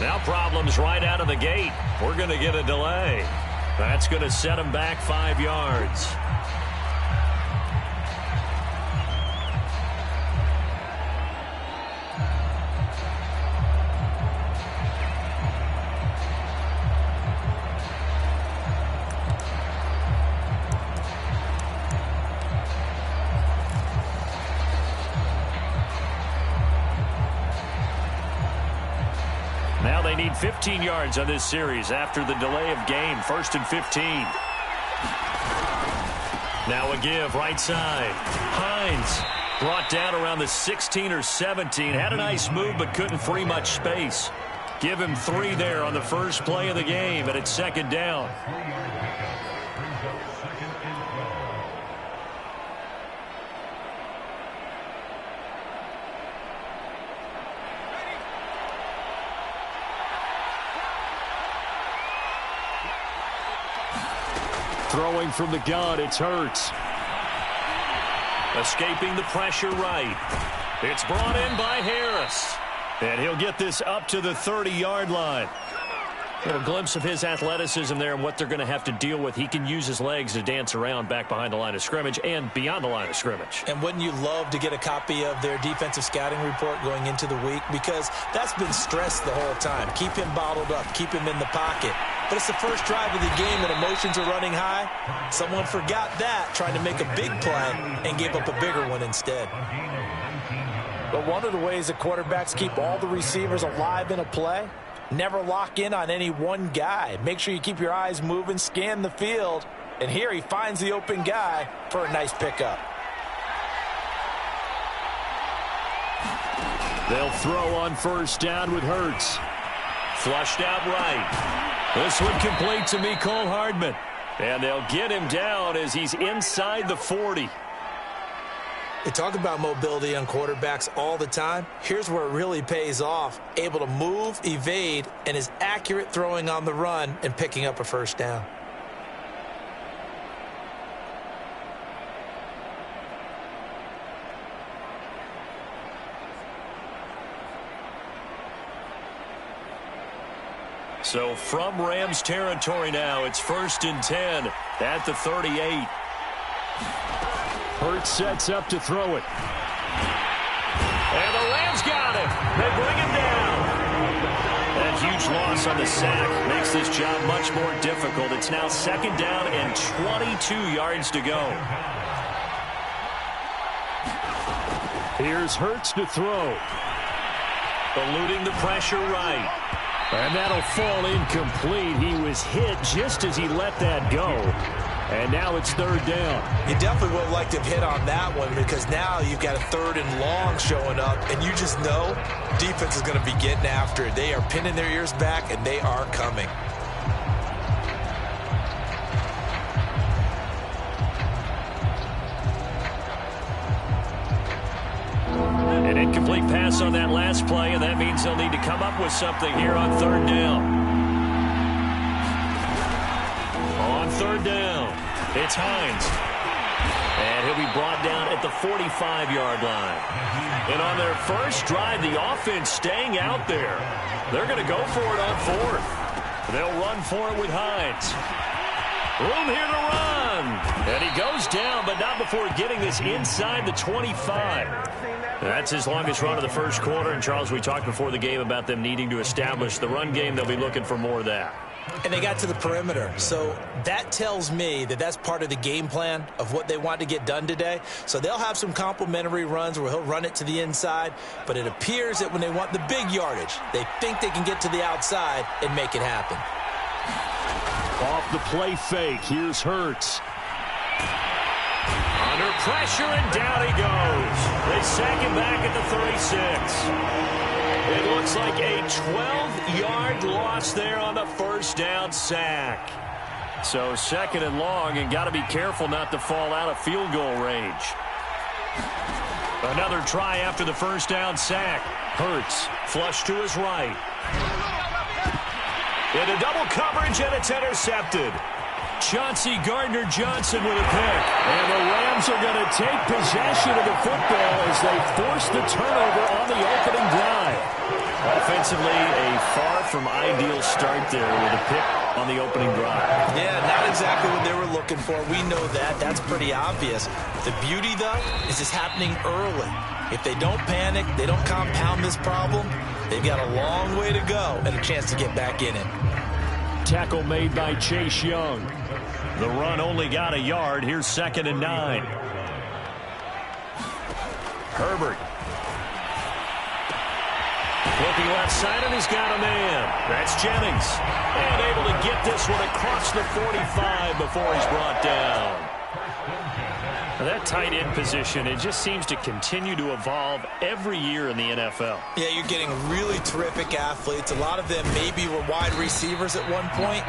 Now problems right out of the gate. We're going to get a delay. That's going to set him back 5 yards. Now they need 15 yards on this series after the delay of game. 1st and 15. Now a give right side. Hines brought down around the 16 or 17. Had a nice move but couldn't free much space. Give him 3 there on the first play of the game, and it's 2nd down. Throwing from the gun, it's Hurts. Escaping the pressure right. It's brought in by Harris. And he'll get this up to the 30-yard line. A little glimpse of his athleticism there and what they're going to have to deal with. He can use his legs to dance around back behind the line of scrimmage and beyond the line of scrimmage. And wouldn't you love to get a copy of their defensive scouting report going into the week? Because that's been stressed the whole time. Keep him bottled up. Keep him in the pocket. But it's the first drive of the game and emotions are running high. Someone forgot that, trying to make a big play and gave up a bigger one instead. But one of the ways that quarterbacks keep all the receivers alive in a play, never lock in on any one guy. Make sure you keep your eyes moving, scan the field. And here he finds the open guy for a nice pickup. They'll throw on 1st down with Hurts. Flushed out right. This one complete to Mecole Hardman. And they'll get him down as he's inside the 40. They talk about mobility on quarterbacks all the time. Here's where it really pays off. Able to move, evade, and is accurate throwing on the run and picking up a 1st down. So from Rams territory now, it's 1st and 10 at the 38. Hurts sets up to throw it. And the Rams got him. They bring him down. That huge loss on the sack makes this job much more difficult. It's now 2nd down and 22 yards to go. Here's Hurts to throw. Eluding the pressure right. And that'll fall incomplete. He was hit just as he let that go. And now it's 3rd down. You definitely would have liked to have hit on that one because now you've got a 3rd and long showing up, and you just know defense is going to be getting after it. They are pinning their ears back, and they are coming. An incomplete pass on that last play, and that means they'll need to come up with something here on 3rd down. On 3rd down, it's Hines. And he'll be brought down at the 45-yard line. And on their first drive, the offense staying out there. They're going to go for it on 4th. They'll run for it with Hines. Room here to run. And he goes down, but not before getting this inside the 25. That's his longest run of the first quarter. And, Charles, we talked before the game about them needing to establish the run game. They'll be looking for more of that. And they got to the perimeter. So that tells me that that's part of the game plan of what they want to get done today. So they'll have some complementary runs where he'll run it to the inside. But it appears that when they want the big yardage, they think they can get to the outside and make it happen. Off the play fake, here's Hurts. Under pressure, and down he goes. They sack him back at the 36. It looks like a 12-yard loss there on the first down sack. So 2nd and long, and got to be careful not to fall out of field goal range. Another try after the first down sack. Hurts, flush to his right. Into double coverage, and it's intercepted. Chauncey Gardner-Johnson with a pick. And the Rams are going to take possession of the football as they force the turnover on the opening drive. Offensively, a far from ideal start there with a pick on the opening drive. Yeah, not exactly what they were looking for. We know that. That's pretty obvious. The beauty, though, is it's happening early. If they don't panic, they don't compound this problem, they've got a long way to go and a chance to get back in it. Tackle made by Chase Young. The run only got a yard. Here's 2nd and 9. Herbert. Looking left side, and he's got a man. That's Jennings. And able to get this one across the 45 before he's brought down. That tight end position, it just seems to continue to evolve every year in the NFL. Yeah, you're getting really terrific athletes. A lot of them maybe were wide receivers at one point.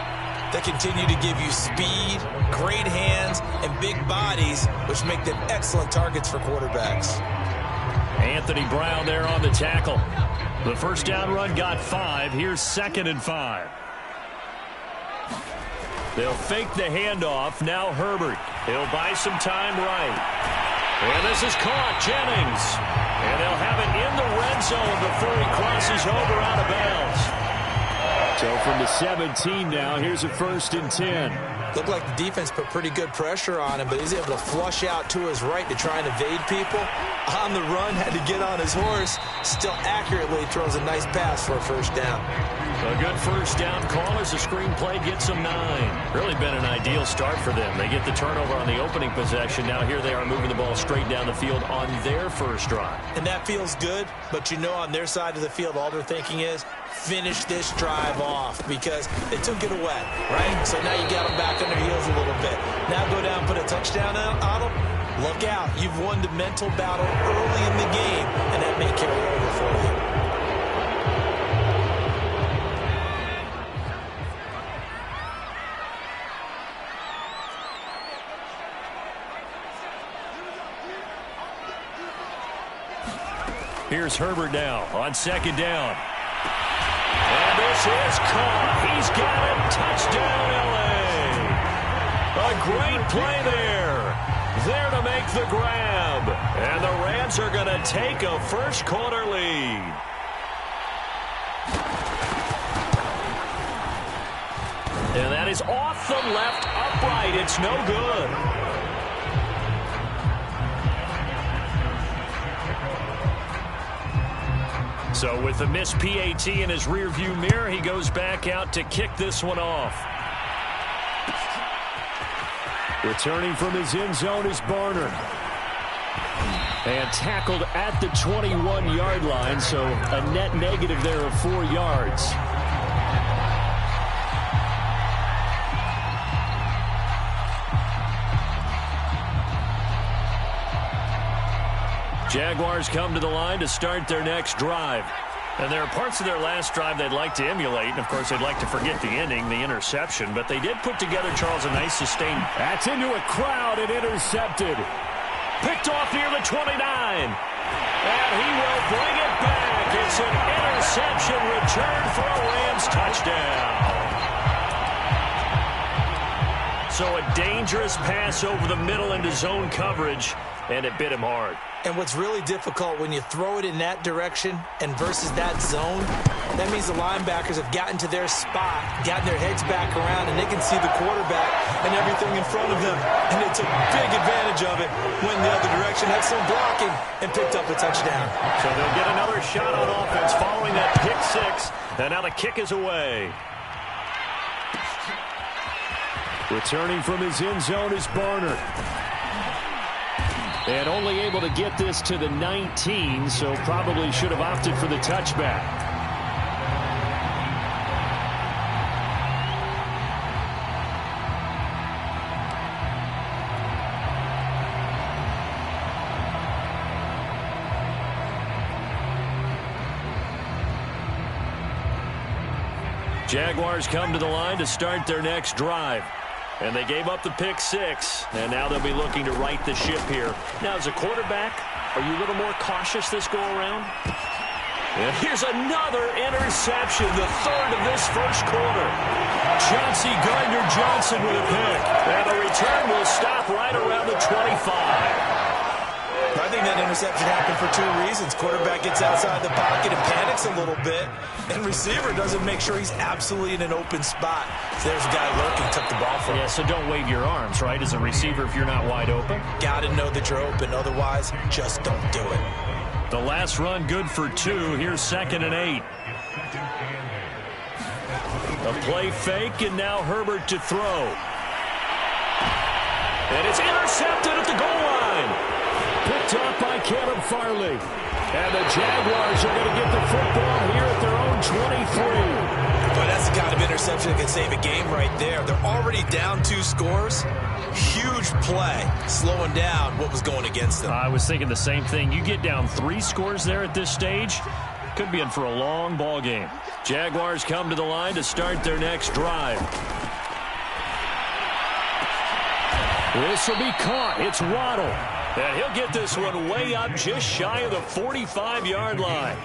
They continue to give you speed, great hands, and big bodies, which make them excellent targets for quarterbacks. Anthony Brown there on the tackle. The first down run got 5. Here's 2nd and 5. They'll fake the handoff. Now Herbert. He'll buy some time right. And this is caught. Jennings. And they'll have it in the red zone before he crosses over out of bounds. So from the 17 now, here's a 1st and 10. Looked like the defense put pretty good pressure on him, but he's able to flush out to his right to try and evade people. On the run, had to get on his horse. Still accurately throws a nice pass for a 1st down. A good 1st down call as the screenplay gets them 9. Really been an ideal start for them. They get the turnover on the opening possession. Now here they are moving the ball straight down the field on their first drive. And that feels good, but you know on their side of the field, all they're thinking is, finish this drive off because they took it away, right? So now you got them back on their heels a little bit. Now go down, put a touchdown on them. Look out. You've won the mental battle early in the game, and that may carry over for you. Here's Herbert now on 2nd down. And this is caught. He's got it. Touchdown, L.A. A great play there. There to make the grab. And the Rams are going to take a first-quarter lead. And that is off the left upright. It's no good. So with the missed PAT in his rearview mirror, he goes back out to kick this one off. Returning from his end zone is Barner. And tackled at the 21-yard line, so a net negative there of 4 yards. Jaguars come to the line to start their next drive. And there are parts of their last drive they'd like to emulate. And, of course, they'd like to forget the ending, the interception. But they did put together, Charles, a nice sustained. That's into a crowd and intercepted. Picked off near the 29. And he will bring it back. It's an interception return for a Rams touchdown. So a dangerous pass over the middle into zone coverage, and it bit him hard. And what's really difficult when you throw it in that direction and versus that zone, that means the linebackers have gotten to their spot, gotten their heads back around, and they can see the quarterback and everything in front of them. And they took big advantage of it, went the other direction, had some blocking, and picked up a touchdown. So they'll get another shot on offense following that pick 6. And now the kick is away. Returning from his end zone is Barner. And only able to get this to the 19, so probably should have opted for the touchback. Jaguars come to the line to start their next drive. And they gave up the pick 6, and now they'll be looking to right the ship here. Now, as a quarterback, are you a little more cautious this go-around? And here's another interception, the 3rd of this first quarter. Chauncey Gardner-Johnson with a pick. And the return will stop right around the 25. I think that interception happened for two reasons. Quarterback gets outside the pocket and panics a little bit, and receiver doesn't make sure he's absolutely in an open spot. So there's a guy lurking, took the ball from him. Yeah, so don't wave your arms, right, as a receiver if you're not wide open. Got to know that you're open. Otherwise, just don't do it. The last run good for 2. Here's 2nd and 8. A play fake, and now Herbert to throw. And it's intercepted at the goal line. Picked up by Caleb Farley. And the Jaguars are going to get the football here at their own 23. But that's the kind of interception that can save a game right there. They're already down 2 scores. Huge play, slowing down what was going against them. I was thinking the same thing. You get down 3 scores there at this stage, could be in for a long ball game. Jaguars come to the line to start their next drive. This will be caught. It's Waddle. And he'll get this one way up just shy of the 45-yard line.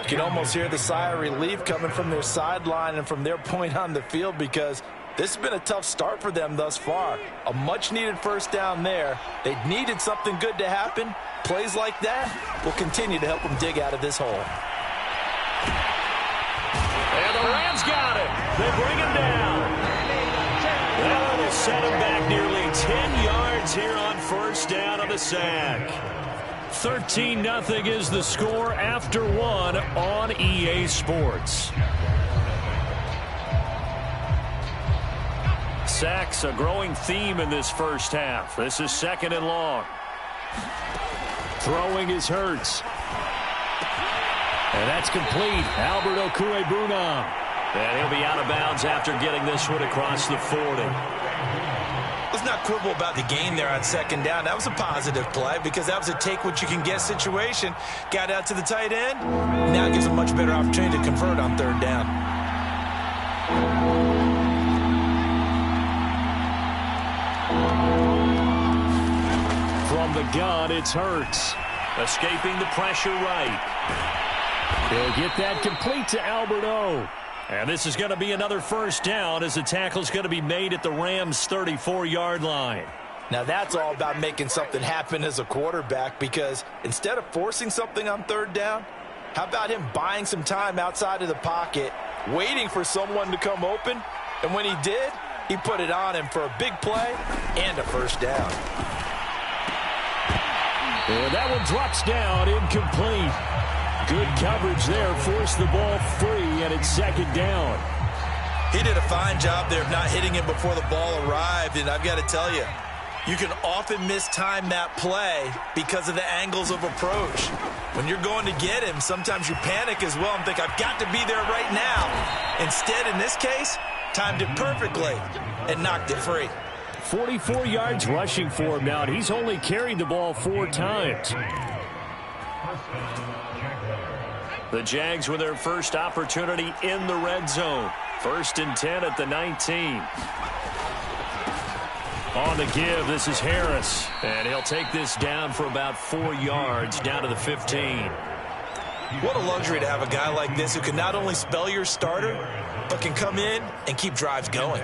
You can almost hear the sigh of relief coming from their sideline and from their point on the field, because this has been a tough start for them thus far. A much-needed first down there. They needed something good to happen. Plays like that will continue to help them dig out of this hole. And the Rams got it. They bring him down. That will set him back nearly 10 yards here on first down on the sack. 13-0 is the score after 1 on EA Sports. Sacks, a growing theme in this first half. This is 2nd and long. Throwing is Hurts. And that's complete. Albert Okwuegbunam. And he'll be out of bounds after getting this one across the 40. Let's not quibble about the gain there on 2nd down. That was a positive play because that was a take-what-you-can-get situation. Got out to the tight end. Now it gives a much better opportunity to convert on 3rd down. From the gun, it's Hurts. Escaping the pressure right. He'll get that complete to Albert O. And this is going to be another first down as the tackle's going to be made at the Rams' 34-yard line. Now that's all about making something happen as a quarterback, because instead of forcing something on 3rd down, how about him buying some time outside of the pocket, waiting for someone to come open, and when he did, he put it on him for a big play and a first down. And that one drops down, incomplete. Good coverage there, forced the ball free, and it's 2nd down. He did a fine job there of not hitting him before the ball arrived, and I've got to tell you, you can often mistime that play because of the angles of approach. When you're going to get him, sometimes you panic as well and think, I've got to be there right now. Instead, in this case, timed it perfectly and knocked it free. 44 yards rushing for him now, and he's only carried the ball 4 times. The Jags with their first opportunity in the red zone. 1st and 10 at the 19. On the give, this is Harris. And he'll take this down for about 4 yards, down to the 15. What a luxury to have a guy like this who can not only spell your starter, but can come in and keep drives going.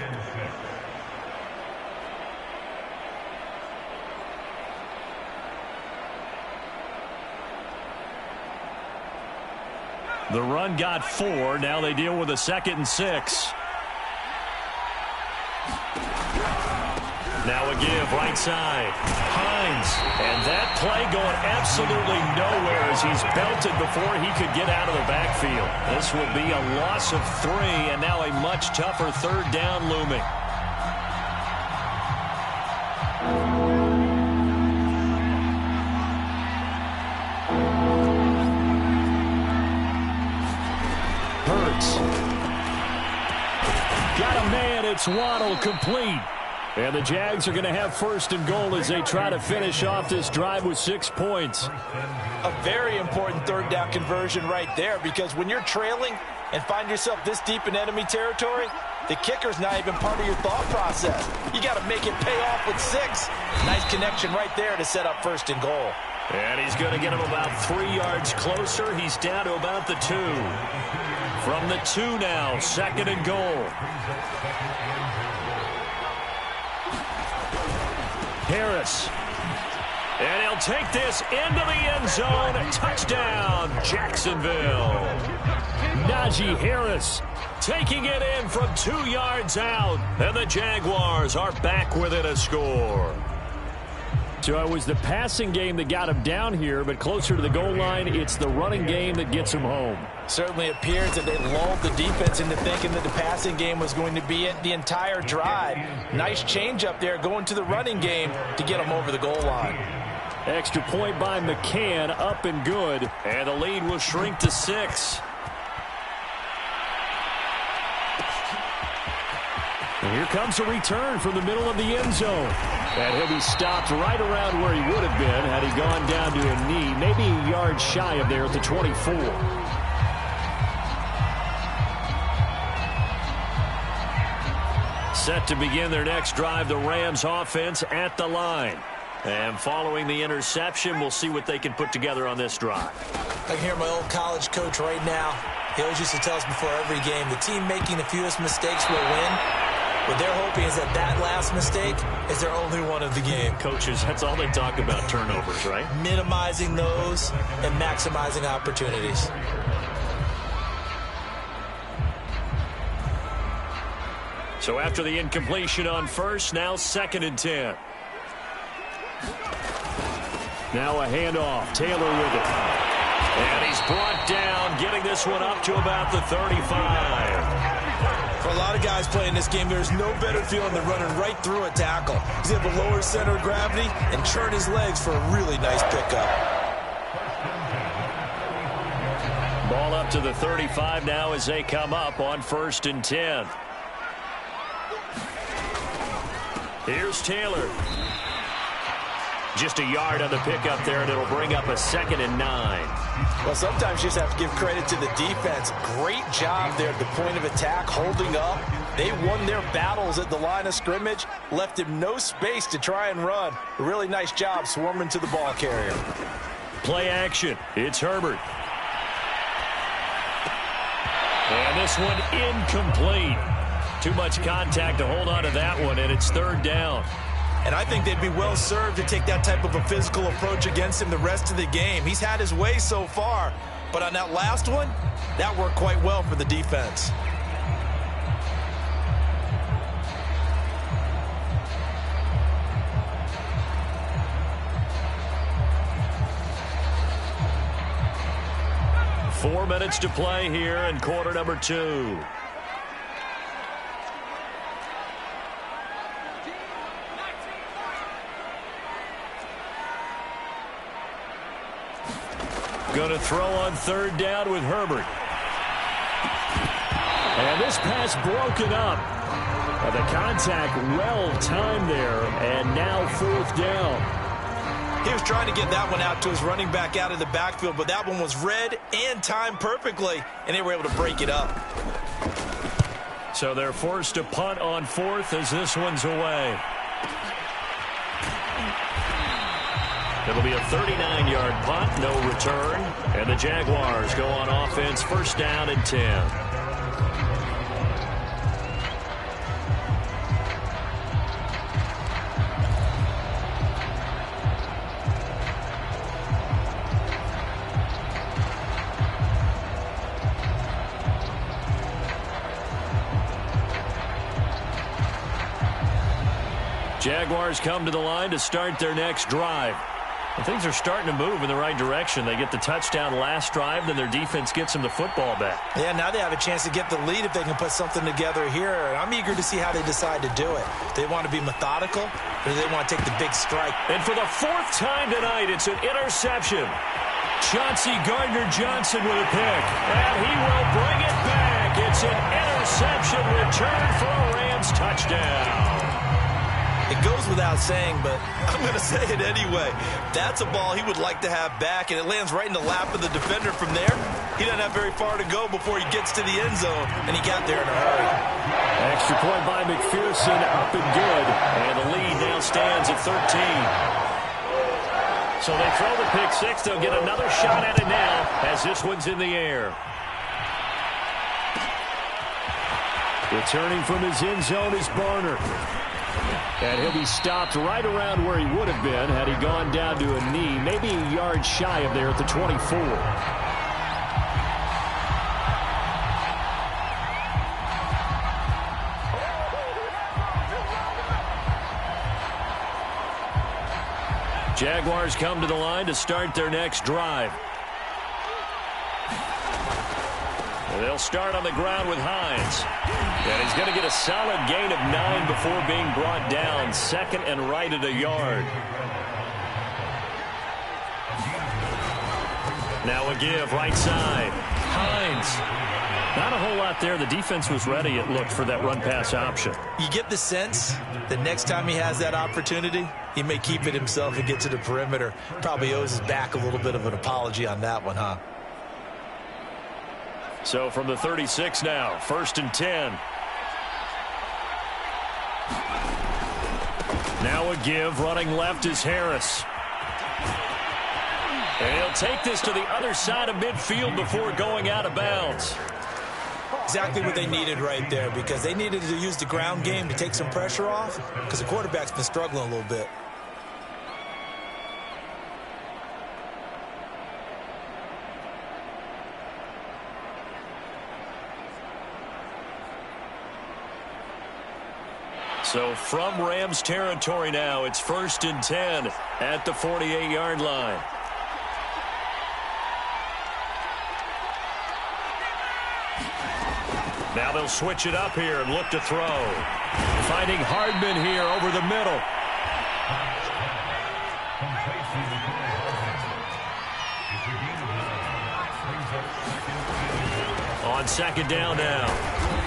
The run got 4. Now they deal with a 2nd and 6. Now a give, right side. Hines. And that play going absolutely nowhere as he's belted before he could get out of the backfield. This will be a loss of 3, and now a much tougher 3rd down looming. Got a man, it's Waddle, complete. And the Jags are going to have 1st and goal as they try to finish off this drive with 6 points. A very important 3rd down conversion right there, because when you're trailing and find yourself this deep in enemy territory, the kicker's not even part of your thought process. You got to make it pay off with 6. Nice connection right there to set up 1st and goal. And he's going to get him about 3 yards closer. He's down to about the 2. From the 2 now, 2nd and goal. Harris. And he'll take this into the end zone. Touchdown, Jacksonville. Najee Harris taking it in from 2 yards out. And the Jaguars are back within a score. So it was the passing game that got him down here, but closer to the goal line, it's the running game that gets him home. Certainly appears that they lulled the defense into thinking that the passing game was going to be it the entire drive. Nice change up there going to the running game to get him over the goal line. Extra point by McCann, up and good. And the lead will shrink to 6. And here comes a return from the middle of the end zone. And he'll be stopped right around where he would have been had he gone down to a knee, maybe a yard shy of there at the 24. Set to begin their next drive, the Rams offense at the line. And following the interception, we'll see what they can put together on this drive. I can hear my old college coach right now. He always used to tell us before every game, the team making the fewest mistakes will win. What they're hoping is that that last mistake is their only one of the game. Coaches, that's all they talk about, turnovers, right? Minimizing those and maximizing opportunities. So after the incompletion on first, now 2nd and 10. Now a handoff. Taylor with it. And he's brought down, getting this one up to about the 35. For a lot of guys playing this game, there's no better feeling than running right through a tackle. He's able to lower center of gravity and churn his legs for a really nice pickup. Ball up to the 35 now as they come up on 1st and 10. Here's Taylor. Just a yard on the pickup there, and it'll bring up a 2nd and 9. Well, sometimes you just have to give credit to the defense. Great job there at the point of attack, holding up. They won their battles at the line of scrimmage, left him no space to try and run. A really nice job swarming to the ball carrier. Play action. It's Herbert. And this one incomplete. Too much contact to hold on to that one, and it's 3rd down. And I think they'd be well served to take that type of a physical approach against him the rest of the game. He's had his way so far, but on that last one, that worked quite well for the defense. Four minutes to play here in quarter number 2. Going to throw on 3rd down with Herbert. And this pass broken up. The contact well timed there, and now 4th down. He was trying to get that one out to his running back out of the backfield, but that one was read and timed perfectly, and they were able to break it up. So they're forced to punt on 4th as this one's away. It'll be a 39-yard punt, no return. And the Jaguars go on offense, 1st down and 10. Jaguars come to the line to start their next drive. And things are starting to move in the right direction. They get the touchdown last drive, then their defense gets them the football back. Yeah, now they have a chance to get the lead if they can put something together here. And I'm eager to see how they decide to do it. Do they want to be methodical, or do they want to take the big strike? And for the 4th time tonight, it's an interception. Chauncey Gardner-Johnson with a pick. And he will bring it back. It's an interception return for a Rams touchdown. It goes without saying, but I'm going to say it anyway. That's a ball he would like to have back, and it lands right in the lap of the defender from there. He doesn't have very far to go before he gets to the end zone, and he got there in a hurry. Extra point by McPherson, up and good. And the lead now stands at 13. So they throw the pick 6. They'll get another shot at it now as this one's in the air. Returning from his end zone is Barner. And he'll be stopped right around where he would have been had he gone down to a knee, maybe a yard shy of there at the 24. Jaguars come to the line to start their next drive. They'll start on the ground with Hines. And he's going to get a solid gain of 9 before being brought down. Second and right at a yard. Now a give, right side. Hines. Not a whole lot there. The defense was ready, it looked, for that run-pass option. You get the sense that next time he has that opportunity, he may keep it himself and get to the perimeter. Probably owes his back a little bit of an apology on that one, huh? So from the 36 now, 1st and 10. Now a give, running left is Harris. And he'll take this to the other side of midfield before going out of bounds. Exactly what they needed right there, because they needed to use the ground game to take some pressure off, because the quarterback's been struggling a little bit. So from Rams territory now, it's 1st and 10 at the 48-yard line. Now they'll switch it up here and look to throw. Finding Hardman here over the middle. On 2nd down now.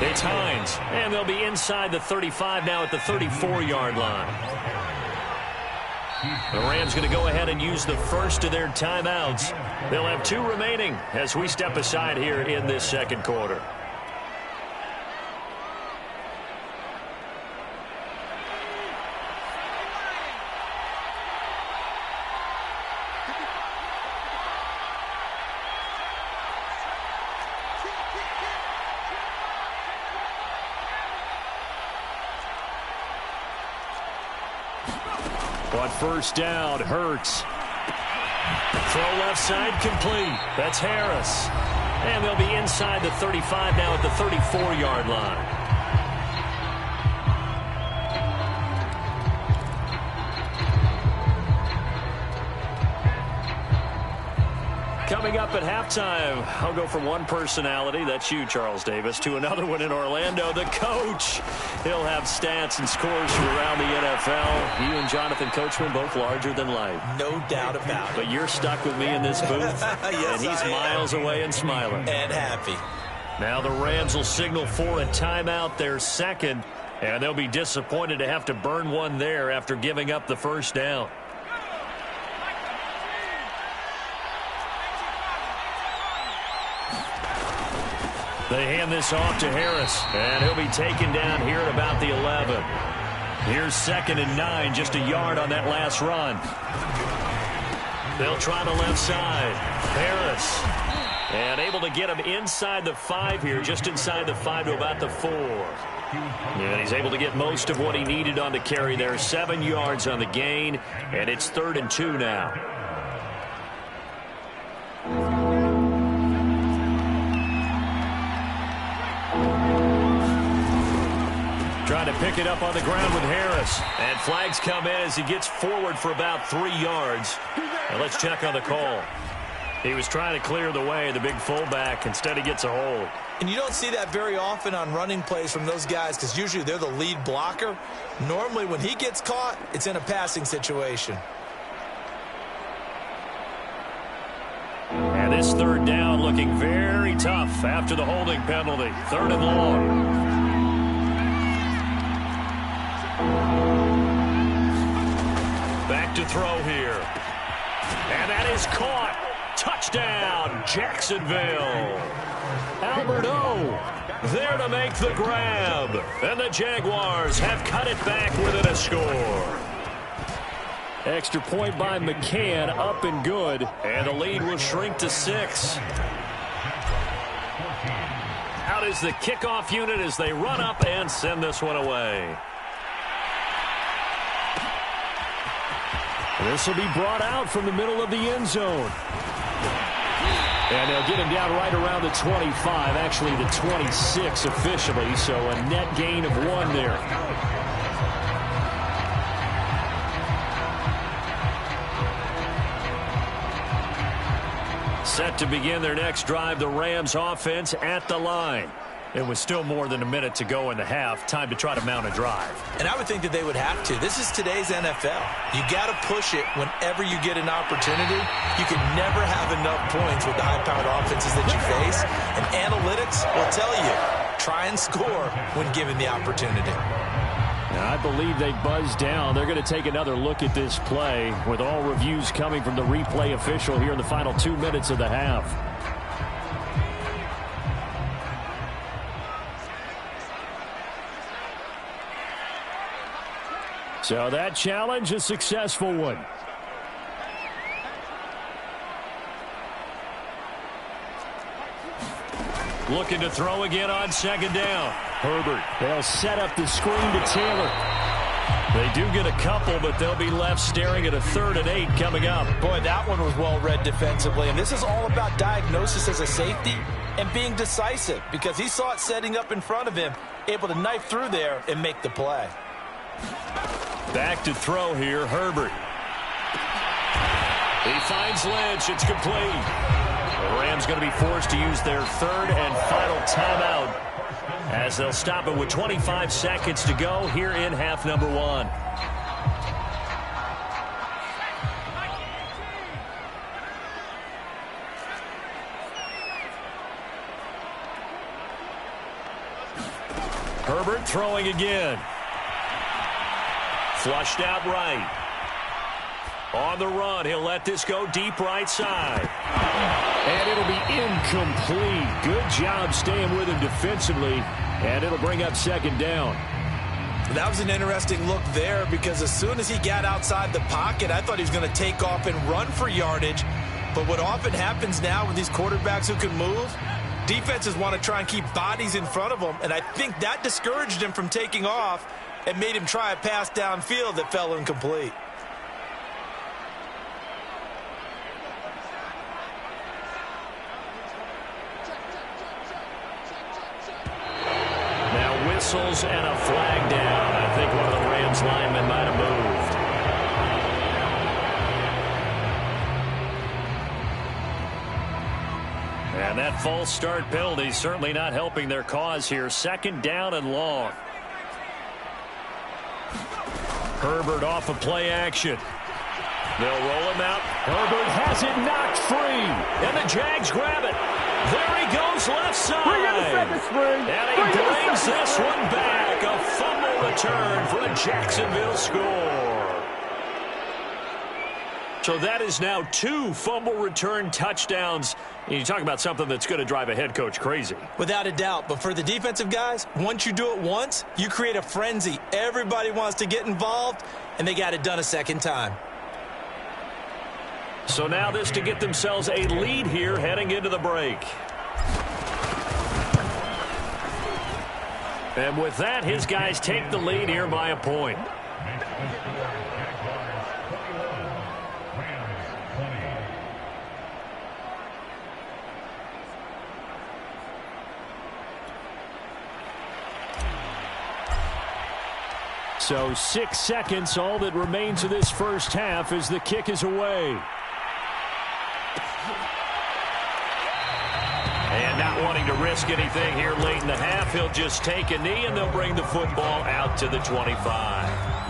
It's Hines, and they'll be inside the 35 now at the 34-yard line. The Rams going to go ahead and use the first of their timeouts. They'll have 2 remaining as we step aside here in this second quarter. On 1st down, Hurts. Throw left side complete. That's Harris. And they'll be inside the 35 now at the 34-yard line. Coming up at halftime, I'll go from one personality, that's you, Charles Davis, to another one in Orlando, the coach. He'll have stats and scores from around the NFL. You and Jonathan Coachman, both larger than life. No doubt about it. But you're stuck with me in this booth, yes, and he's miles away and smiling. And happy. Now the Rams will signal for a timeout, their second, and they'll be disappointed to have to burn one there after giving up the 1st down. They hand this off to Harris, and he'll be taken down here at about the 11. Here's 2nd and 9, just a yard on that last run. They'll try the left side. Harris, and able to get him inside the 5 here, just inside the 5 to about the 4. And he's able to get most of what he needed on the carry there. 7 yards on the gain, and it's 3rd and 2 now. Trying to pick it up on the ground with Harris. And flags come in as he gets forward for about 3 yards. And let's check on the call. He was trying to clear the way, the big fullback. Instead, he gets a hold. And you don't see that very often on running plays from those guys, because usually they're the lead blocker. Normally, when he gets caught, it's in a passing situation. And this 3rd down looking very tough after the holding penalty. 3rd and long. Back to throw here. And that is caught. Touchdown, Jacksonville. Albert O there to make the grab. And the Jaguars have cut it back within a score. Extra point by McCann, up and good. And the lead will shrink to 6. Out is the kickoff unit as they run up and send this one away. This will be brought out from the middle of the end zone. And they'll get him down right around the 25, actually the 26 officially, so a net gain of 1 there. Set to begin their next drive, the Rams offense at the line. It was still more than a minute to go in the half. Time to try to mount a drive. And I would think that they would have to. This is today's NFL. You got to push it whenever you get an opportunity. You can never have enough points with the high-powered offenses that you face. And analytics will tell you, try and score when given the opportunity. Now, I believe they buzzed down. They're going to take another look at this play with all reviews coming from the replay official here in the final 2 minutes of the half. So that challenge, a successful one. Looking to throw again on second down. Herbert. They'll set up the screen to Taylor. They do get a couple, but they'll be left staring at a 3rd and 8 coming up. Boy, that one was well read defensively. And this is all about diagnosis as a safety and being decisive, because he saw it setting up in front of him, able to knife through there and make the play. Back to throw here, Herbert. He finds Lynch. It's complete. The Rams going to be forced to use their 3rd and final timeout as they'll stop it with 25 seconds to go here in half number 1. Herbert throwing again. Flushed out right. On the run, he'll let this go deep right side. And it'll be incomplete. Good job staying with him defensively. And it'll bring up second down. That was an interesting look there, because as soon as he got outside the pocket, I thought he was going to take off and run for yardage. But what often happens now with these quarterbacks who can move, defenses want to try and keep bodies in front of them. And I think that discouraged him from taking off and made him try a pass downfield that fell incomplete. Now whistles and a flag down. I think one of the Rams linemen might have moved. And that false start penalty certainly not helping their cause here. 2nd down and long. Herbert off of play action. They'll roll him out. Herbert has it knocked free. And the Jags grab it. There he goes left side. And he brings this one back. A fumble return for a Jacksonville score. So that is now 2 fumble return touchdowns. And you talk about something that's going to drive a head coach crazy. Without a doubt. But for the defensive guys, once you do it once, you create a frenzy. Everybody wants to get involved, and they got it done a second time. So now this to get themselves a lead here heading into the break. And with that, his guys take the lead here by a point. So 6 seconds, all that remains of this first half as the kick is away. And not wanting to risk anything here late in the half, he'll just take a knee and they'll bring the football out to the 25.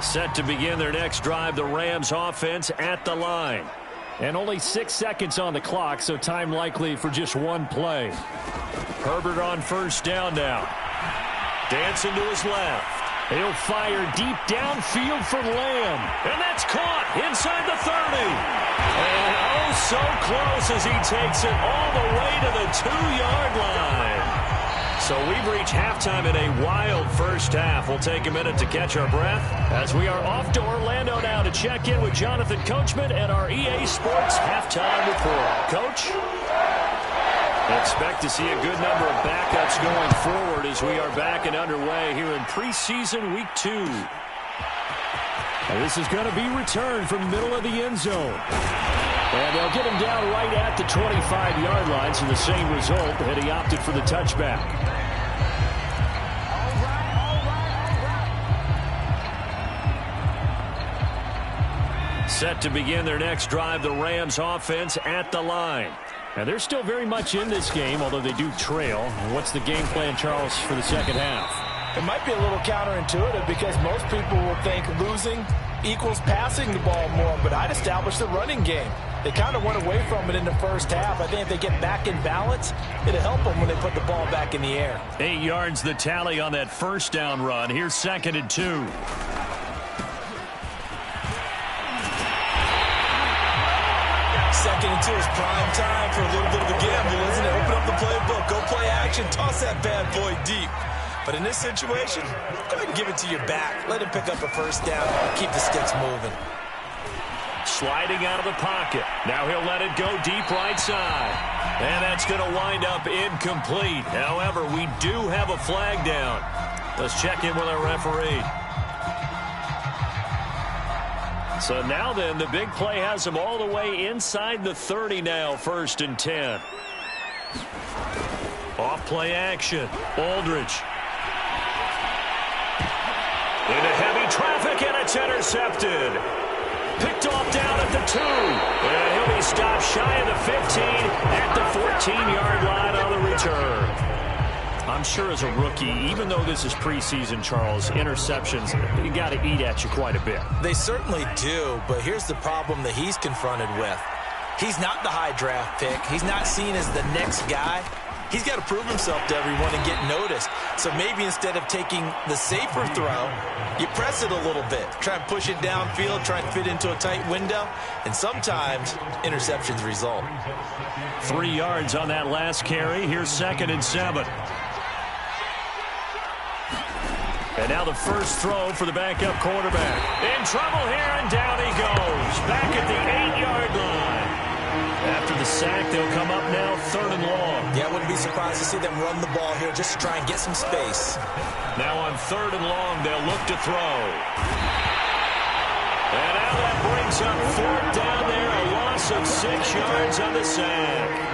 Set to begin their next drive, the Rams offense at the line. And only 6 seconds on the clock, so time likely for just one play. Herbert on first down now. Dancing to his left. He'll fire deep downfield for Lamb. And that's caught inside the 30. And oh, so close as he takes it all the way to the 2-yard line. So we've reached halftime in a wild first half. We'll take a minute to catch our breath as we are off to Orlando now to check in with Jonathan Coachman and our EA Sports halftime report. Coach? Expect to see a good number of backups going forward as we are back and underway here in preseason week 2. And this is going to be returned from the middle of the end zone. And they'll get him down right at the 25-yard line, so the same result had he opted for the touchback. Set to begin their next drive, the Rams offense at the line. And they're still very much in this game, although they do trail. What's the game plan, Charles, for the second half? It might be a little counterintuitive because most people will think losing equals passing the ball more, but I'd establish the running game. They kind of went away from it in the first half. I think if they get back in balance, it'll help them when they put the ball back in the air. 8 yards the tally on that first down run. Here's 2nd and 2. Second and 2 is prime time for a little bit of a gamble, isn't it? Open up the playbook, go play action, toss that bad boy deep. But in this situation, go ahead and give it to your back. Let him pick up a first down. Keep the sticks moving. Sliding out of the pocket. Now he'll let it go deep right side. And that's going to wind up incomplete. However, we do have a flag down. Let's check in with our referee. So now then, the big play has him all the way inside the 30 now, 1st and 10. Off play action. Aldridge. Into heavy traffic, and it's intercepted. Picked off down at the 2. And he'll be stopped shy of the 15 at the 14-yard line on the return. I'm sure as a rookie, even though this is preseason, Charles, interceptions, you got to eat at you quite a bit. They certainly do, but here's the problem that he's confronted with. He's not the high draft pick. He's not seen as the next guy. He's got to prove himself to everyone and get noticed. So maybe instead of taking the safer throw, you press it a little bit. Try and push it downfield, try and fit into a tight window. And sometimes interceptions result. 3 yards on that last carry. Here's 2nd and 7. And now the first throw for the backup quarterback. In trouble here, and down he goes. Back at the 8-yard line. After the sack, they'll come up now 3rd and long. Yeah, I wouldn't be surprised to see them run the ball here just to try and get some space. Now on 3rd and long, they'll look to throw. And now that brings up 4th down there, a loss of 6 yards on the sack.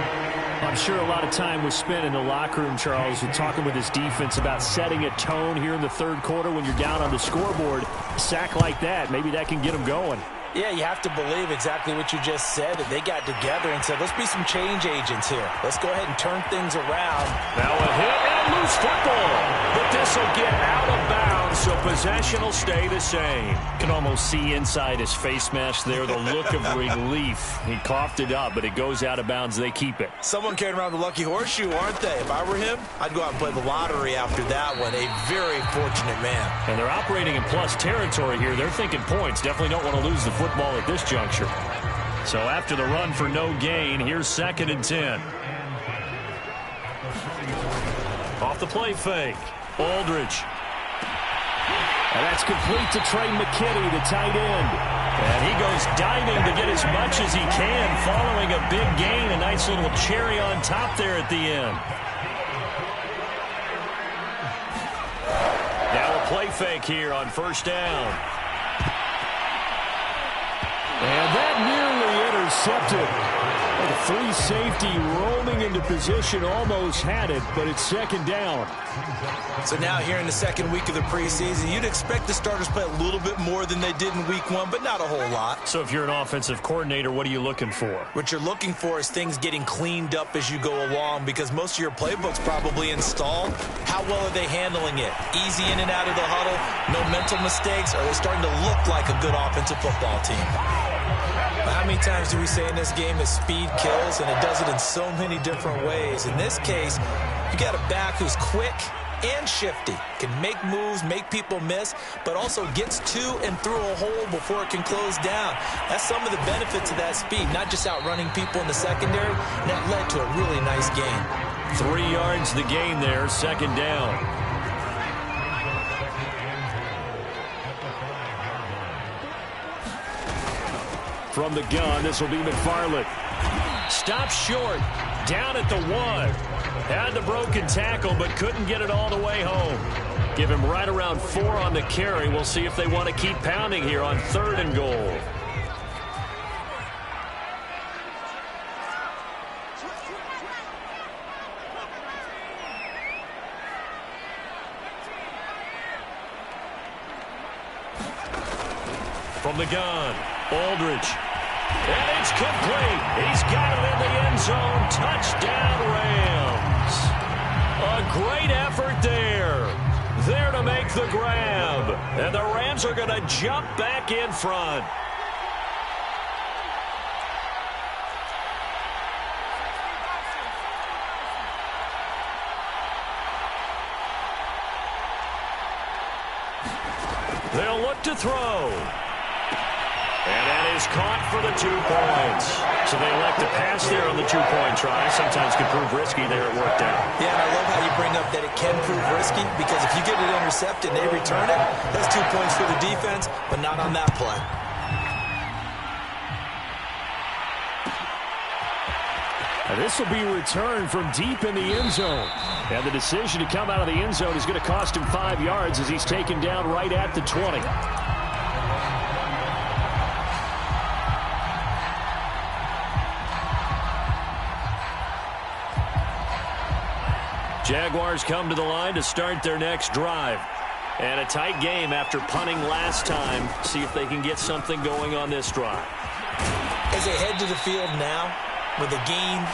I'm sure a lot of time was spent in the locker room, Charles, talking with his defense about setting a tone here in the 3rd quarter when you're down on the scoreboard. A sack like that, maybe that can get them going. Yeah, you have to believe exactly what you just said, that they got together and said, let's be some change agents here. Let's go ahead and turn things around. Now a hit and loose football. But this will get out of bounds, so possession will stay the same. You can almost see inside his face mask there the look of relief. He coughed it up, but it goes out of bounds. They keep it. Someone carrying around the lucky horseshoe, aren't they? If I were him, I'd go out and play the lottery after that one. A very fortunate man. And they're operating in plus territory here. They're thinking points. Definitely don't want to lose the football at this juncture. So after the run for no gain, here's 2nd and 10. Off the play fake. Aldridge. And that's complete to Trey McKitty, the tight end. And he goes diving to get as much as he can, following a big gain. A nice little cherry on top there at the end. Now a play fake here on 1st down. And that nearly intercepted. The free safety rolling into position, almost had it, but it's 2nd down. So now here in the 2nd week of the preseason, you'd expect the starters play a little bit more than they did in week 1, but not a whole lot. So if you're an offensive coordinator, what are you looking for? What you're looking for is things getting cleaned up as you go along, because most of your playbook's probably installed. How well are they handling it? Easy in and out of the huddle, no mental mistakes, or are they starting to look like a good offensive football team? How many times do we say in this game that speed kills, and it does it in so many different ways? In this case, you got a back who's quick and shifty, can make moves, make people miss, but also gets to and through a hole before it can close down. That's some of the benefits of that speed, not just outrunning people in the secondary, and that led to a really nice game. 3 yards the gain there, second down. From the gun, this will be McFarland. Stops short, down at the 1. Had the broken tackle, but couldn't get it all the way home. Give him right around 4 on the carry. We'll see if they want to keep pounding here on 3rd and goal. From the gun, Aldridge. And it's complete. He's got it in the end zone. Touchdown, Rams. A great effort there. There to make the grab. And the Rams are going to jump back in front. They'll look to throw. And that is caught for the 2 points. So they elect to pass there on the 2-point try. Sometimes can prove risky there. It worked out. Yeah, and I love how you bring up that it can prove risky, because if you get it intercepted and they return it, that's 2 points for the defense, but not on that play. And this will be returned from deep in the end zone. And the decision to come out of the end zone is going to cost him 5 yards as he's taken down right at the 20. Jaguars come to the line to start their next drive. And a tight game after punting last time. See if they can get something going on this drive. As they head to the field now, with a game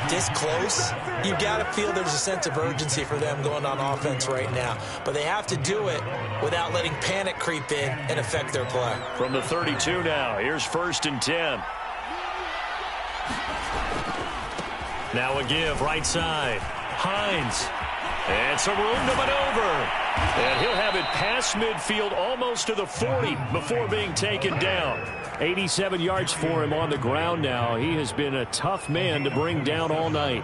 this close, you've got to feel there's a sense of urgency for them going on offense right now. But they have to do it without letting panic creep in and affect their play. From the 32 now, here's 1st and 10. Now a give, right side. Hines. And some room to maneuver. And he'll have it past midfield almost to the 40 before being taken down. 87 yards for him on the ground now. He has been a tough man to bring down all night.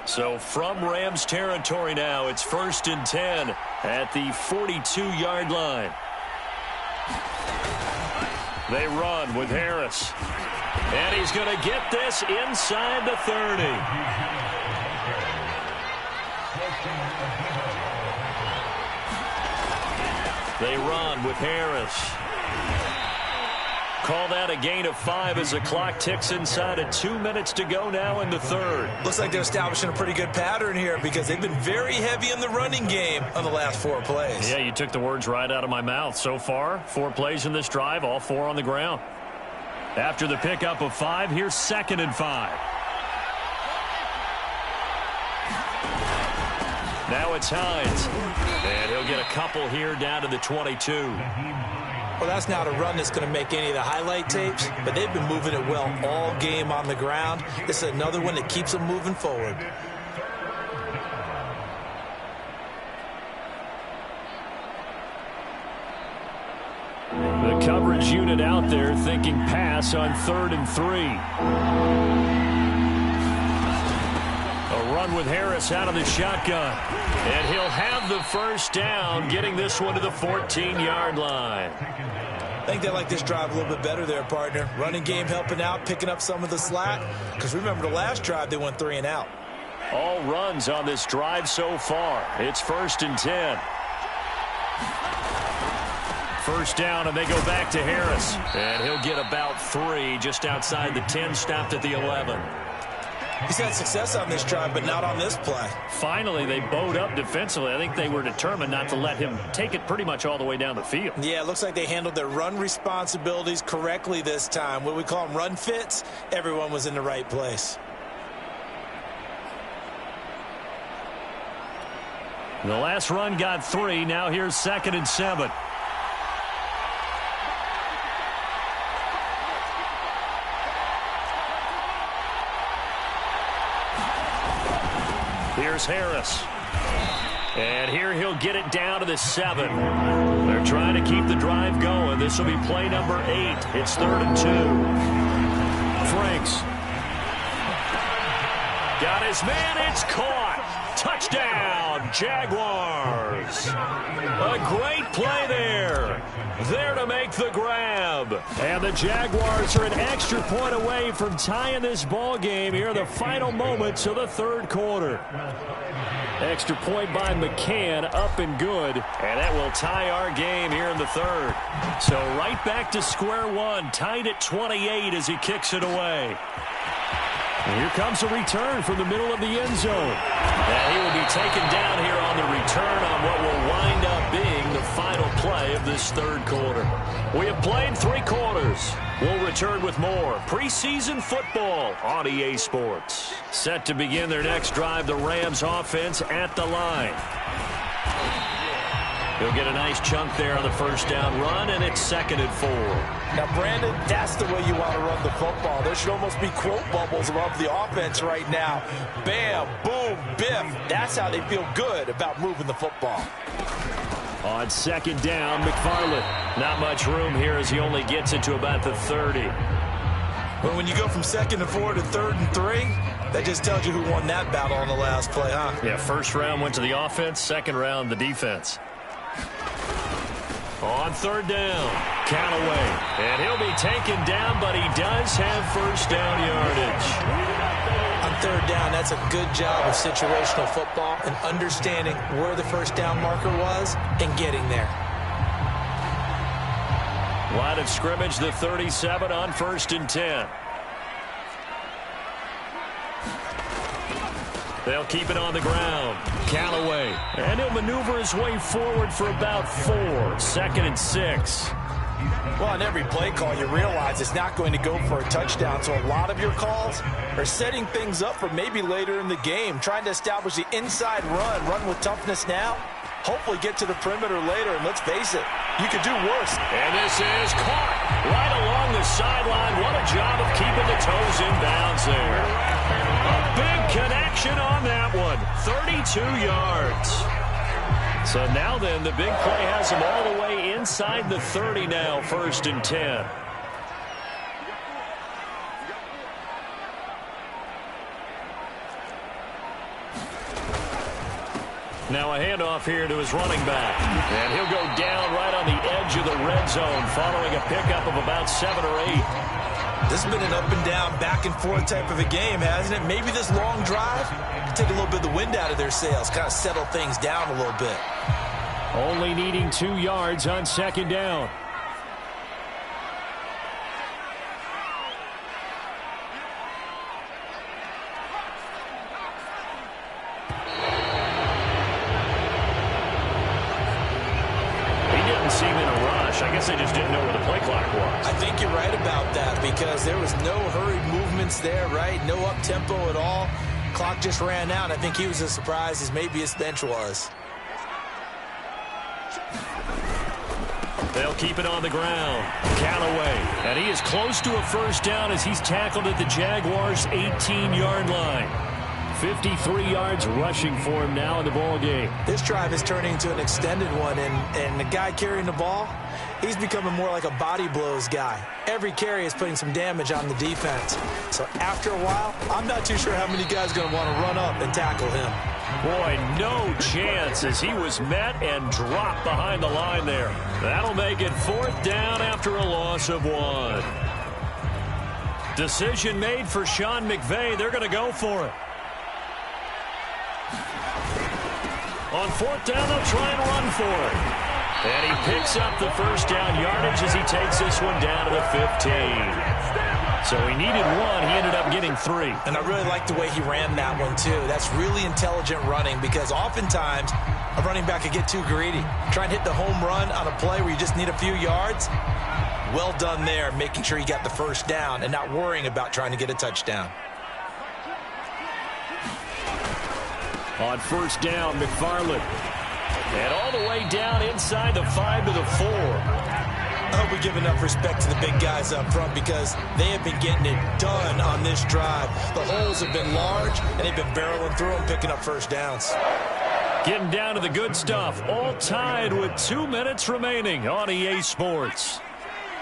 So from Rams territory now, it's 1st and 10 at the 42-yard line. They run with Harris. And he's going to get this inside the 30. They run with Harris. Call that a gain of 5 as the clock ticks inside of 2 minutes to go now in the 3rd. Looks like they're establishing a pretty good pattern here, because they've been very heavy in the running game on the last 4 plays. Yeah, you took the words right out of my mouth. So far, 4 plays in this drive, all 4 on the ground. After the pickup of 5, here's 2nd and 5. Now it's Hines. And he'll get a couple here down to the 22. Well, that's not a run that's going to make any of the highlight tapes, but they've been moving it well all game on the ground. This is another one that keeps them moving forward. The coverage unit out there thinking pass on 3rd and 3. A run with Harris out of the shotgun. And he'll have the first down, getting this one to the 14-yard line. I think they like this drive a little bit better there, partner. Running game helping out, picking up some of the slack. Because remember, the last drive, they went 3 and out. All runs on this drive so far. It's 1st and 10. First down, and they go back to Harris. And he'll get about 3 just outside the 10, stopped at the 11. He's had success on this drive, but not on this play. Finally, they bowed up defensively. I think they were determined not to let him take it pretty much all the way down the field. Yeah, it looks like they handled their run responsibilities correctly this time. What we call them run fits, everyone was in the right place. The last run got 3. Now here's 2nd and 7. There's Harris. And here he'll get it down to the 7. They're trying to keep the drive going. This will be play number 8. It's 3rd and 2. Franks. Got his man. It's caught. Touchdown, Jaguars. A great play there. There to make the grab. And the Jaguars are an extra point away from tying this ball game here in the final moments of the 3rd quarter. Extra point by McCann, up and good. And that will tie our game here in the 3rd. So right back to square one, tied at 28 as he kicks it away. And here comes a return from the middle of the end zone. And he will be taken down here on the return on what will wind up being the final play of this 3rd quarter. We have played 3 quarters. We'll return with more preseason football on EA Sports. Set to begin their next drive, the Rams offense at the line. He'll get a nice chunk there on the first down run, and it's 2nd and 4. Now, Brandon, that's the way you want to run the football. There should almost be quote bubbles above the offense right now. Bam, boom, biff. That's how they feel good about moving the football. On 2nd down, McFarland. Not much room here as he only gets it to about the 30. Well, when you go from 2nd and 4 to 3rd and 3, that just tells you who won that battle on the last play, huh? Yeah, first round went to the offense, 2nd round the defense. On 3rd down, Callaway. And he'll be taken down, but he does have first down yardage. On 3rd down, that's a good job of situational football and understanding where the first down marker was and getting there. Line of scrimmage, the 37 on 1st and 10. They'll keep it on the ground. Callaway. And he'll maneuver his way forward for about 4. 2nd and 6. Well, on every play call, you realize it's not going to go for a touchdown. So a lot of your calls are setting things up for maybe later in the game, trying to establish the inside run with toughness now. Hopefully get to the perimeter later, and let's face it, you could do worse. And this is caught right along the sideline. What a job of keeping the toes in bounds there. A big connection on that one. 32 yards. So now then, the big play has him all the way inside the 30 now, 1st and 10. Now a handoff here to his running back. And he'll go down right on the edge of the red zone following a pickup of about 7 or 8. This has been an up and down, back and forth type of a game, hasn't it? Maybe this long drive can take a little bit of the wind out of their sails, kind of settle things down a little bit. Only needing 2 yards on 2nd down. Seem in a rush. I guess they just didn't know where the play clock was. I think you're right about that because there was no hurried movements there, right? No up-tempo at all. Clock just ran out. I think he was as surprised as maybe his bench was. They'll keep it on the ground. Callaway. And he is close to a first down as he's tackled at the Jaguars' 18-yard line. 53 yards rushing for him now in the ball game. This drive is turning into an extended one, and the guy carrying the ball, he's becoming more like a body blows guy. Every carry is putting some damage on the defense. So after a while, I'm not too sure how many guys are going to want to run up and tackle him. Boy, no chance as he was met and dropped behind the line there. That'll make it 4th down after a loss of 1. Decision made for Sean McVay. They're going to go for it. On 4th down, they'll try and run for it. And he picks up the first down yardage as he takes this one down to the 15. So he needed 1. He ended up getting 3. And I really like the way he ran that one, too. That's really intelligent running because oftentimes a running back could get too greedy. Try and hit the home run on a play where you just need a few yards. Well done there, making sure you got the first down and not worrying about trying to get a touchdown. On 1st down, McFarland. And all the way down inside the 5 to the 4. I hope we give enough respect to the big guys up front because they have been getting it done on this drive. The holes have been large, and they've been barreling through them, picking up first downs. Getting down to the good stuff. All tied with 2 minutes remaining on EA Sports.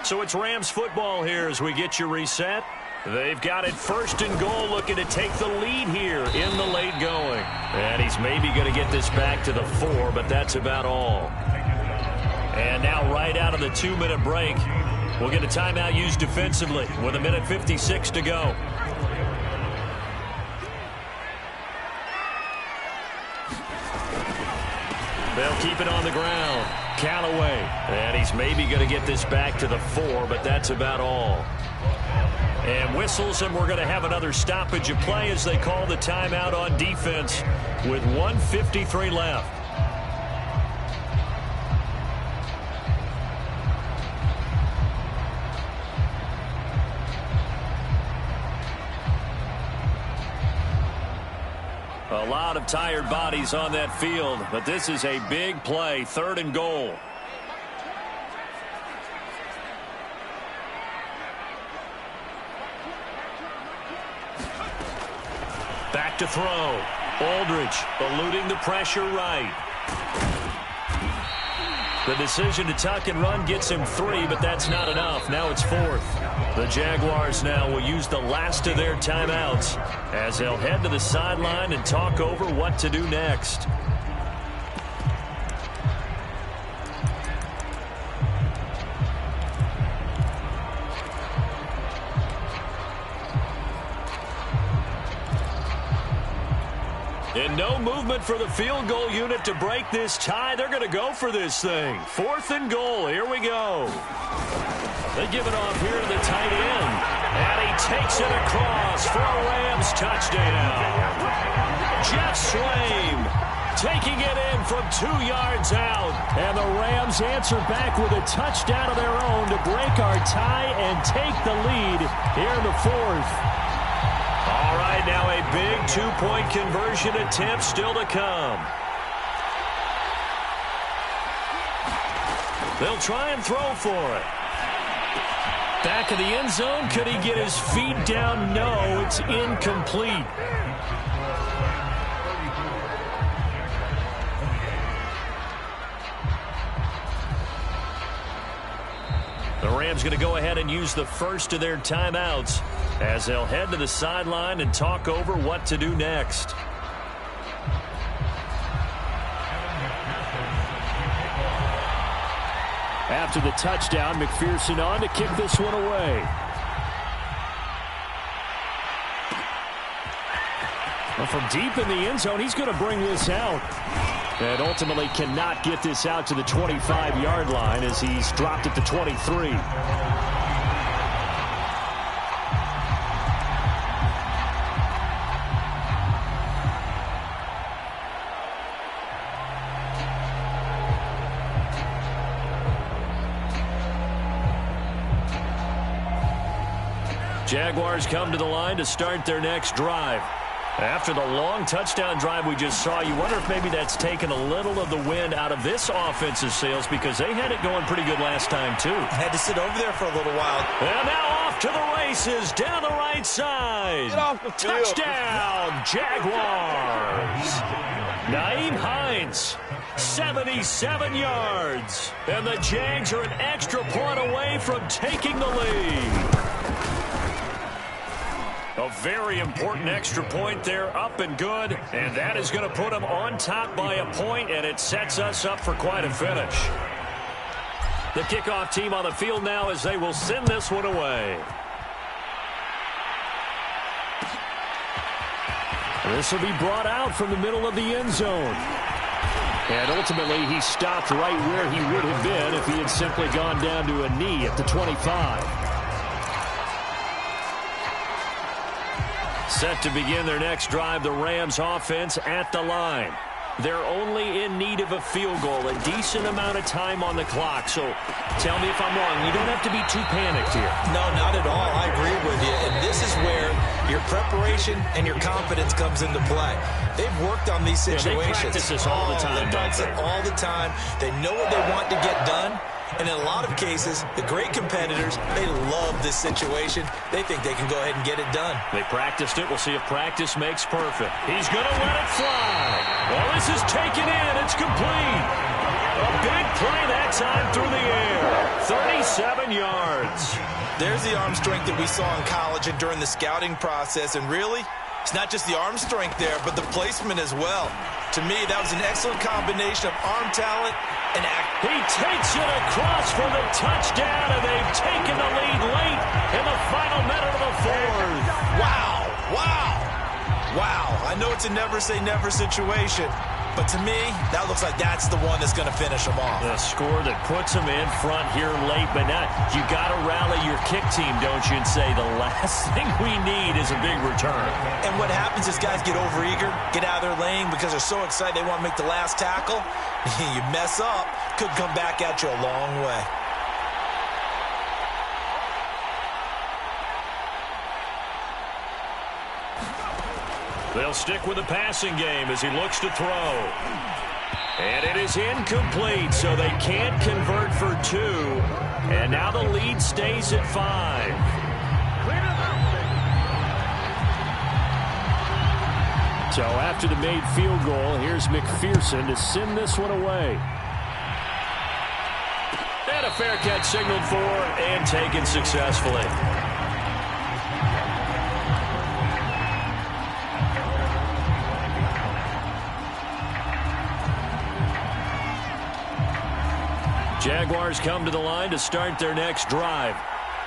So it's Rams football here as we get you reset. They've got it 1st and goal, looking to take the lead here in the late going. And he's maybe going to get this back to the 4, but that's about all. And now right out of the 2-minute break, we'll get a timeout used defensively with 1:56 to go. They'll keep it on the ground. Callaway. And he's maybe going to get this back to the 4, but that's about all. And whistles, and we're going to have another stoppage of play as they call the timeout on defense with 1:53 left. A lot of tired bodies on that field, but this is a big play, 3rd and goal. Back to throw. Aldridge eluding the pressure right. The decision to tuck and run gets him 3, but that's not enough. Now it's 4th. The Jaguars now will use the last of their timeouts as they'll head to the sideline and talk over what to do next. And no movement for the field goal unit to break this tie. They're going to go for this thing. 4th and goal. Here we go. They give it off here to the tight end. And he takes it across for a Rams touchdown. Jeff Swaim taking it in from 2 yards out. And the Rams answer back with a touchdown of their own to break our tie and take the lead here in the 4th. All right, now a big 2-point conversion attempt still to come. They'll try and throw for it. Back of the end zone. Could he get his feet down? No, it's incomplete. The Rams going to go ahead and use the first of their timeouts as they'll head to the sideline and talk over what to do next. After the touchdown, McPherson on to kick this one away. Well, from deep in the end zone, he's going to bring this out. And ultimately cannot get this out to the 25-yard line as he's dropped it to 23. Jaguars come to the line to start their next drive. After the long touchdown drive we just saw, you wonder if maybe that's taken a little of the wind out of this offensive sails because they had it going pretty good last time, too. Had to sit over there for a little while. And now off to the races down the right side. Get off the field. Touchdown, Jaguars. Nyheim Hines, 77 yards. And the Jags are an extra point away from taking the lead. A very important extra point there, up and good, and that is going to put them on top by a point, and it sets us up for quite a finish. The kickoff team on the field now as they will send this one away. This will be brought out from the middle of the end zone. And ultimately, he stopped right where he would have been if he had simply gone down to a knee at the 25. Set to begin their next drive, the Rams offense at the line. They're only in need of a field goal, a decent amount of time on the clock. So tell me if I'm wrong. You don't have to be too panicked here. No, not at all. I agree with you. And this is where your preparation and your confidence comes into play. They've worked on these situations. They practice this all the time. They practice it all the time. They know what they want to get done. And in a lot of cases, the great competitors, they love this situation. They think they can go ahead and get it done. They practiced it. We'll see if practice makes perfect. He's going to let it fly. Well, this is taken in. It's complete. A big play that time through the air. 37 yards. There's the arm strength that we saw in college and during the scouting process. And really, it's not just the arm strength there, but the placement as well. To me, that was an excellent combination of arm talent and act. He takes it across for the touchdown, and they've taken the lead late in the final minute of the fourth. Wow, wow, wow. I know it's a never-say-never situation, but to me, that looks like that's the one that's going to finish them off. The score that puts them in front here late, but not. You got to rally your kick team, don't you, and say the last thing we need is a big return. And what happens is guys get overeager, get out of their lane because they're so excited they want to make the last tackle. You mess up, could come back at you a long way. They'll stick with the passing game as he looks to throw. And it is incomplete, so they can't convert for 2. And now the lead stays at 5. So after the made field goal, here's McPherson to send this one away. And a fair catch signaled for and taken successfully. Jaguars come to the line to start their next drive.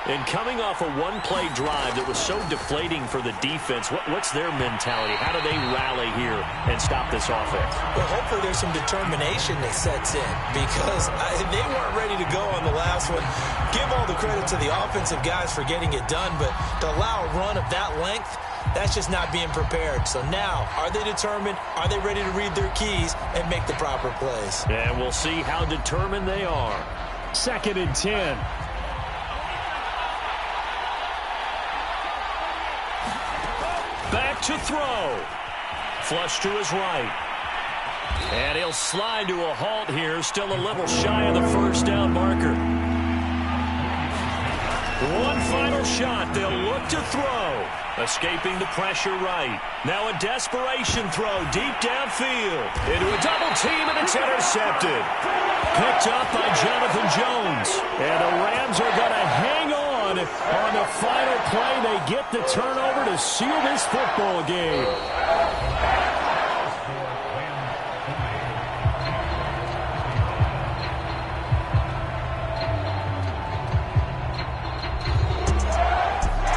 And coming off a one-play drive that was so deflating for the defense, what's their mentality? How do they rally here and stop this offense? Well, hopefully there's some determination that sets in because they weren't ready to go on the last one. Give all the credit to the offensive guys for getting it done, but to allow a run of that length, that's just not being prepared. So now, are they determined? Are they ready to read their keys and make the proper plays? And we'll see how determined they are. 2nd and 10. Back to throw. Flush to his right. And he'll slide to a halt here. Still a little shy of the first down marker. One final shot. They'll look to throw. Escaping the pressure right. Now a desperation throw deep downfield. Into a double team, and it's intercepted. Picked up by Jonathan Jones. And the Rams are going to hang on the final play. They get the turnover to seal this football game.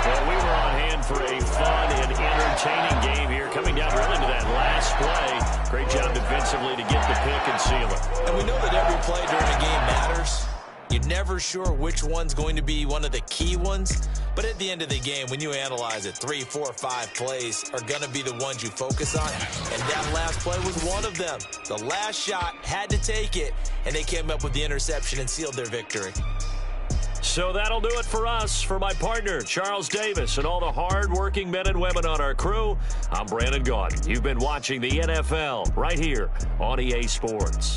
Well, we were on hand for a fun and entertaining game here, coming down really to that last play. Great job defensively to get the pick and seal it. And we know that every play during a game matters. You're never sure which one's going to be one of the key ones. But at the end of the game, when you analyze it, 3, 4, 5 plays are going to be the ones you focus on. And that last play was one of them. The last shot had to take it, and they came up with the interception and sealed their victory. So that'll do it for us. For my partner, Charles Davis, and all the hard-working men and women on our crew, I'm Brandon Gaudin. You've been watching the NFL right here on EA Sports.